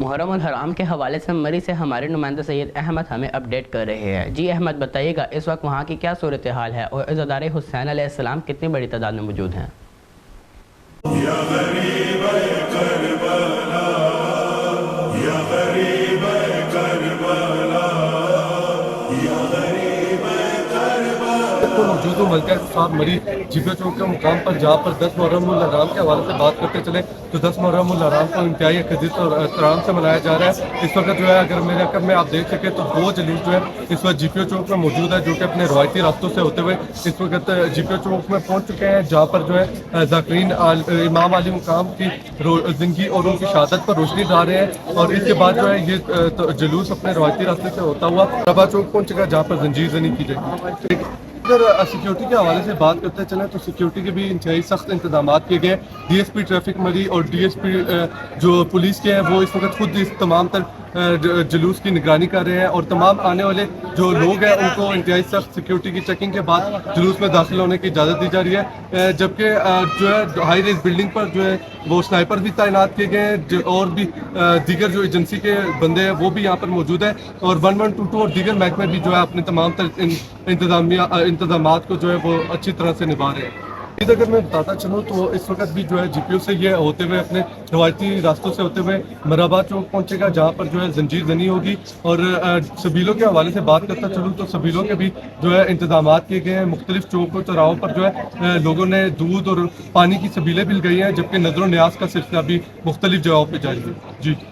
محرم الحرام کے حوالے سے مری سے ہمارے نمائندہ سید احمد ہمیں اپڈیٹ کر رہے ہیں۔ جی احمد بتائیے گا اس وقت وہاں کی کیا صورتحال ہے اور عزادار حسین علیہ السلام کتنی بڑی تعداد میں موجود ہیں؟ یا غریب کربلا، یا غریب کربلا، یا غریب کربلا۔ موجود ہوں ملکہ صاحب مری جیپے چوک کے مقام پر، جہاں پر 10 محرم الحرام کے حوالے سے بات کرتے چلے تو 10 محرم الحرام کو انتہائی عقیدت اور احترام سے منایا جا رہا ہے۔ اس وقت جو ہے اگر میرے عقب میں آپ دیکھ سکیں تو 2 جلوس جو ہے اس وقت جی پی او چوک میں موجود ہے، جو کہ اپنے روایتی راستوں سے ہوتے ہوئے اس وقت جی پی او چوک میں پہنچ چکے ہیں، جہاں پر جو ہے ذاکرین امام علی مقام کی زندگی اور ان کی شہادت پر روشنی ڈال رہے ہیں، اور اس کے بعد جو ہے یہ جلوس اپنے روایتی راستے سے ہوتا ہوا ربا چوک پہنچے گا، جہاں پر زنجیر زنی کی جائے گی۔ اگر سیکیورٹی کے حوالے سے بات کرتے چلیں تو سیکیورٹی کے بھی انتہائی سخت انتظامات کیے گئے۔ ڈی ایس پی ٹریفک مری اور ڈی ایس پی جو پولیس کے ہیں وہ اس وقت خود اس تمام تر جلوس کی نگرانی کر رہے ہیں، اور تمام آنے والے جو لوگ ہیں ان کو انتہائی سخت سیکیورٹی کی چیکنگ کے بعد جلوس میں داخل ہونے کی اجازت دی جا رہی ہے، جبکہ جو ہے ہائی ریز بلڈنگ پر جو ہے وہ سنائپر بھی تعینات کیے گئے ہیں، اور بھی دیگر جو ایجنسی کے بندے ہیں وہ بھی یہاں پر موجود ہیں، اور 112 اور دیگر محکمے بھی جو ہے اپنے تمام تر انتظامات کو جو ہے وہ اچھی طرح سے نبھا رہے ہیں۔ اگر میں بتاتا چلوں تو اس وقت بھی جو ہے جی پی او سے یہ ہوتے ہوئے اپنے روایتی راستوں سے ہوتے ہوئے مرحبا چوک پہنچے گا، جہاں پر جو ہے زنجیر زنی ہوگی، اور سبیلوں کے حوالے سے بات کرتا چلوں تو سبیلوں کے بھی جو ہے انتظامات کیے گئے ہیں۔ مختلف چوک و چوراہوں پر جو ہے لوگوں نے دودھ اور پانی کی سبیلیں بھی لگائی ہیں، جبکہ نظر و نیاز کا سلسلہ بھی مختلف جگہوں پہ جاری ہے۔ جی